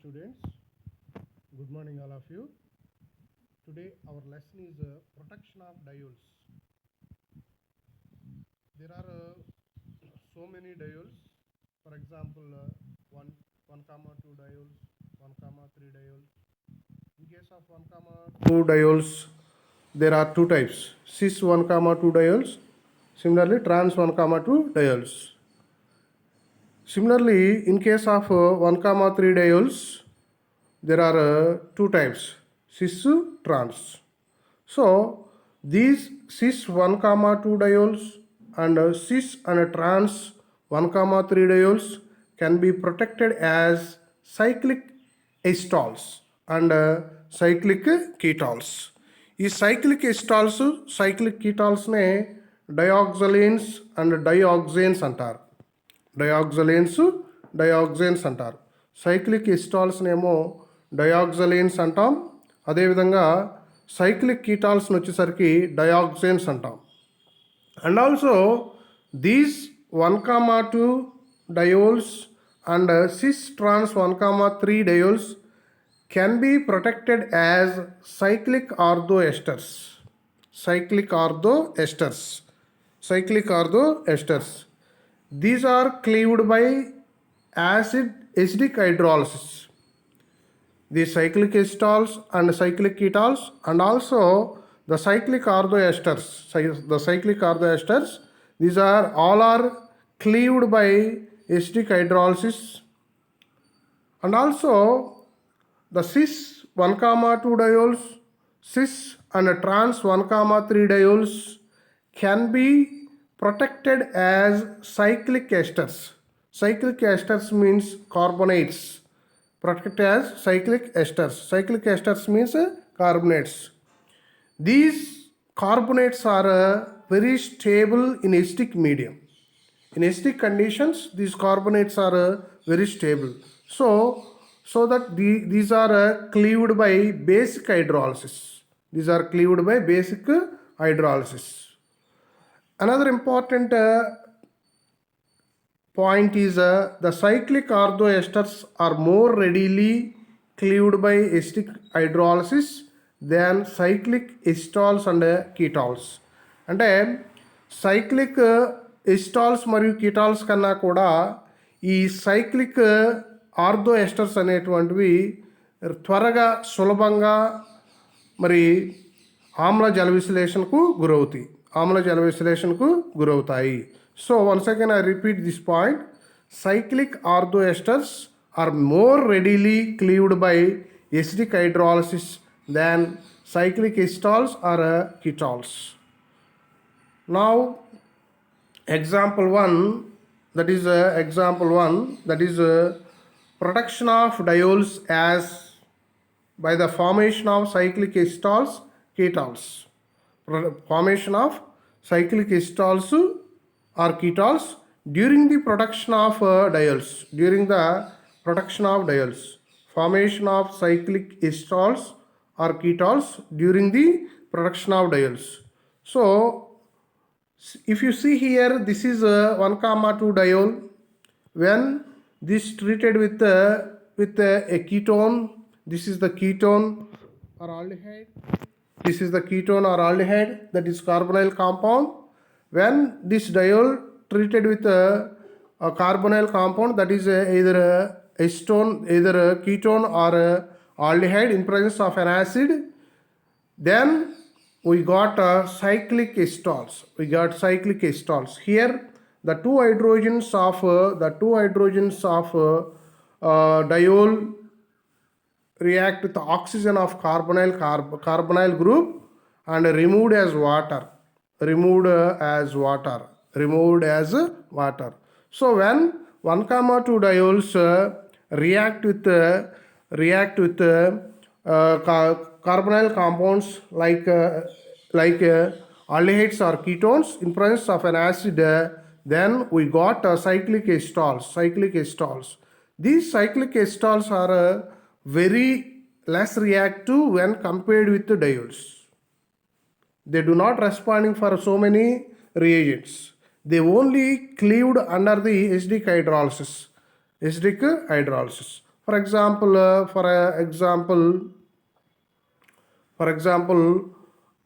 students. Good morning, all of you. Today, our lesson is protection of diodes. There are so many diodes. For example, 1 comma 2 diodes, 1 comma 3 diodes. In case of 1 comma 2 diodes, there are two types: cis 1 comma 2 diodes. Similarly, trans 1 comma 2 diodes. Similarly, in case of 1 comma 3 diodes, there are two types: cis, trans. So these cis 1 comma 2 diodes and cis and trans 1 comma 3 diodes can be protected as cyclic acetalls and cyclic ketols. ఈ cyclic acetalls, cyclic ketols నే డయాక్సలేన్స్ and డయాక్సేన్స్ అంటారు. డయాక్సేన్స్ అంటారు. Cyclic ఎసిటాల్స్ని ఏమో డయాక్సలేన్స్ అంటాం. అదేవిధంగా cyclic కీటాల్స్ని వచ్చేసరికి డయాక్సేన్స్ అంటాం. And also these 1 comma 2 diols and cis trans 1 comma 3 diols can be protected as cyclic orthoesters. These are cleaved by acidic hydrolysis. The cyclic acetalls and cyclic ketols and also the cyclic orthoesters. These are cleaved by acidic hydrolysis. And also the cis 1 comma 2 diols, cis and trans 1 comma 3 diols can be protected as cyclic esters. Cyclic esters means carbonates. Protected as cyclic esters. Cyclic esters means carbonates. These carbonates are very stable in acidic medium. In acidic conditions, these carbonates are very stable. So that these are cleaved by basic hydrolysis. Another important point is the cyclic orthoesters are more readily cleaved by acidic hydrolysis than cyclic acetals and ketols. అంటే cyclic ఎసిటాల్స్ మరియు కీటాల్స్ కన్నా కూడా ఈ cyclic ortho esters అనేటువంటివి త్వరగా సులభంగా మరి ఆమ్ల జల విశ్లేషణకు గురవుతాయి. So once again I repeat this point: cyclic orthoesters are more readily cleaved by acidic hydrolysis than cyclic acetals or ketols. Now example 1, that is protection of diols as by the formation of cyclic acetals, ketols. Formation of cyclic acetals or ketols during the production of diols. Formation of cyclic acetals or ketols during the production of diols. So if you see here, this is 1 comma 2 diol. When this treated with a ketone, this is the ketone or aldehyde. That is carbonyl compound. When this diol treated with a carbonyl compound, that is either a ketone or aldehyde in presence of an acid, then we got cyclic acetals. Here the two hydrogens of diol react with the oxygen of carbonyl group and removed as water. So when 1 comma 2 diols react with carbonyl compounds like aldehydes or ketones in presence of an acid, then we got cyclic acetals. These cyclic acetals are very less reactive when compared with the diols. They do not responding for so many reagents. They only cleaved under the acidic hydrolysis. For example,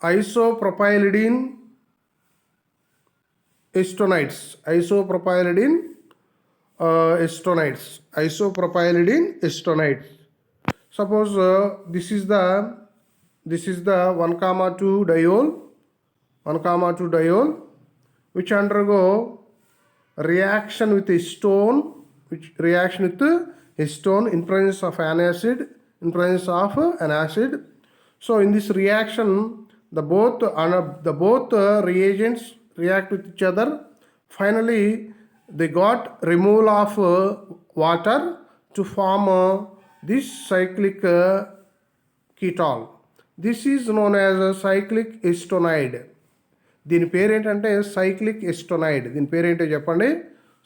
isopropyridine estonides. Isopropyridine estonides. Suppose this is the 1, 2 diol, which undergo reaction with a stone, in presence of an acid. So in this reaction, the both reagents react with each other. Finally, they got removal of water to form this cyclic ketol. This is known as a cyclic estonide. దీని పేరేంటంటే cyclic ఎస్టోనైడ్. దీని పేరేంటో చెప్పండి,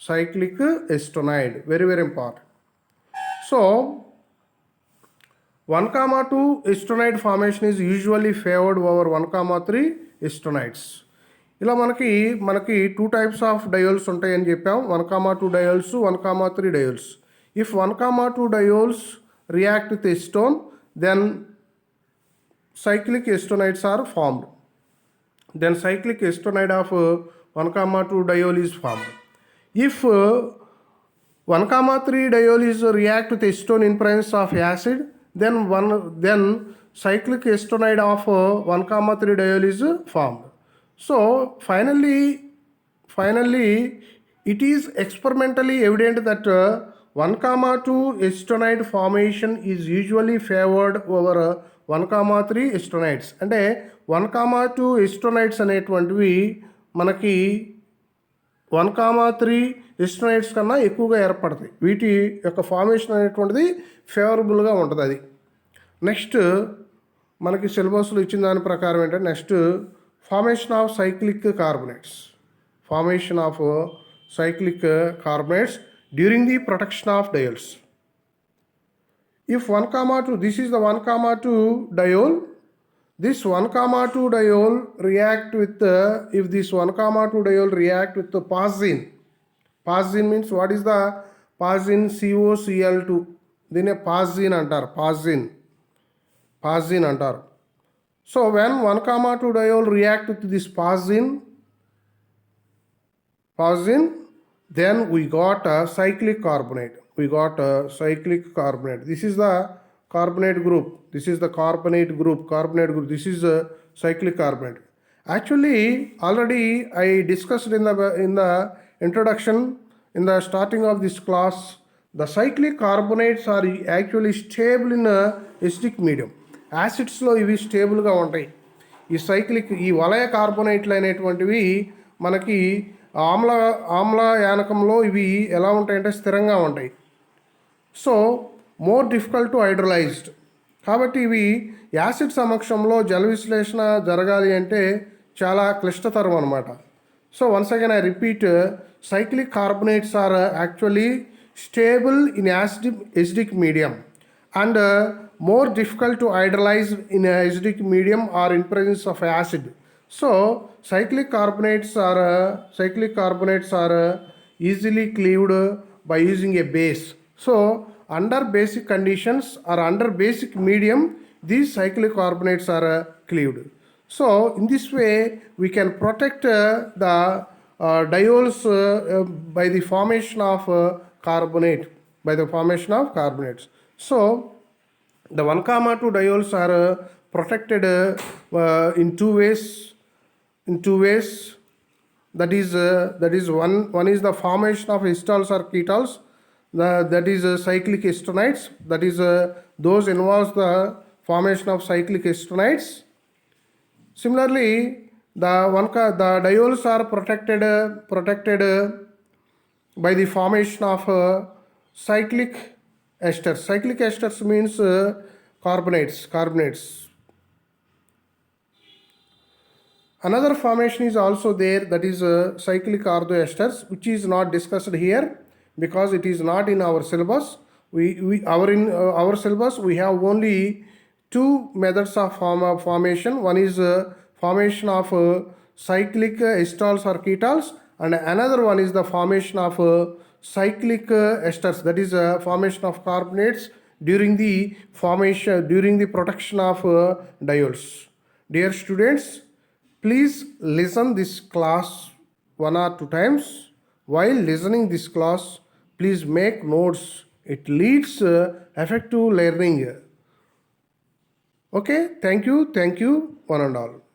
cyclic acetonide. Very very important. So 1, 2 acetonide formation is usually favoured over 1, 3 acetonides. ఇలా మనకి 2 types of diols ఉంటాయని చెప్పాం. 1, 2 diols, 1, 3 diols. If 1, 2 diols react with acetone, then cyclic estonides are formed. Then cyclic estonide of 1, 2 diol is formed. If 1, 3 diol is react with acetone in presence of acid, then cyclic estonide of 1, 3 diol is formed. So finally it is experimentally evident that 1, 2 estonide formation is usually favored over 1, 3 ఎస్టోనైడ్స్. అంటే 1, 2 ఎస్టోనైడ్స్ అనేటువంటివి మనకి 1, 3 ఎస్టోనైడ్స్ కన్నా ఎక్కువగా ఏర్పడతాయి. వీటి యొక్క formation అనేటువంటిది ఫేవరబుల్గా ఉంటుంది. అది నెక్స్ట్ మనకి సిలబస్లో ఇచ్చిన దాని ప్రకారం ఏంటంటే, next formation of cyclic carbonates during the protection of diols. If 1, 2, this is the 1, 2 diol. This 1, 2 diol react with if this 1, 2 diol react with the pazine. Pazine means what is the pazine? COCl2. దీన్ని pazine అంటారు. pazine అంటారు. So when 1, 2 diol react with this pazine, then we got a cyclic carbonate. This is the carbonate group. This is a cyclic carbonate. Actually, already I discussed in the introduction, in the starting of this class, the cyclic carbonates are actually stable in acidic medium. యాసిడ్స్లో ఇవి స్టేబుల్గా ఉంటాయి. ఈ వలయ కార్బోనేట్లు అనేటువంటివి మనకి ఆమ్లయానకంలో ఇవి ఎలా ఉంటాయంటే స్థిరంగా ఉంటాయి. So more difficult to hydrolysed. కాబట్టి ఇవి యాసిడ్ సమక్షంలో జల విశ్లేషణ జరగాలి అంటే చాలా క్లిష్టతరం అనమాట. So once again I repeat, cyclic carbonates are actually stable in acidic medium and more difficult to hydrolyze in acidic medium or in presence of acid. So cyclic carbonates are easily cleaved by using a base. So under basic conditions or under basic medium, these cyclic carbonates are cleaved. So in this way we can protect the diols by the formation of carbonates. So the 1, 2 diols are protected in two ways. That is one is the formation of esterols or ketols. That is cyclic estonides. That is those involves the formation of cyclic estonides. Similarly, the diols are protected by the formation of cyclic esters. Cyclic esters means carbonates. Another formation is also there, that is cyclic orthoesters, which is not discussed here because it is not in our syllabus. In our syllabus we have only two methods of formation. One is formation of cyclic esterols or ketols, and another one is the formation of cyclic esters, that is formation of carbonates during the production of diols. Dear students, please listen this class one or two times. While listening this class, please make notes. It leads effective learning. Okay, thank you, one and all.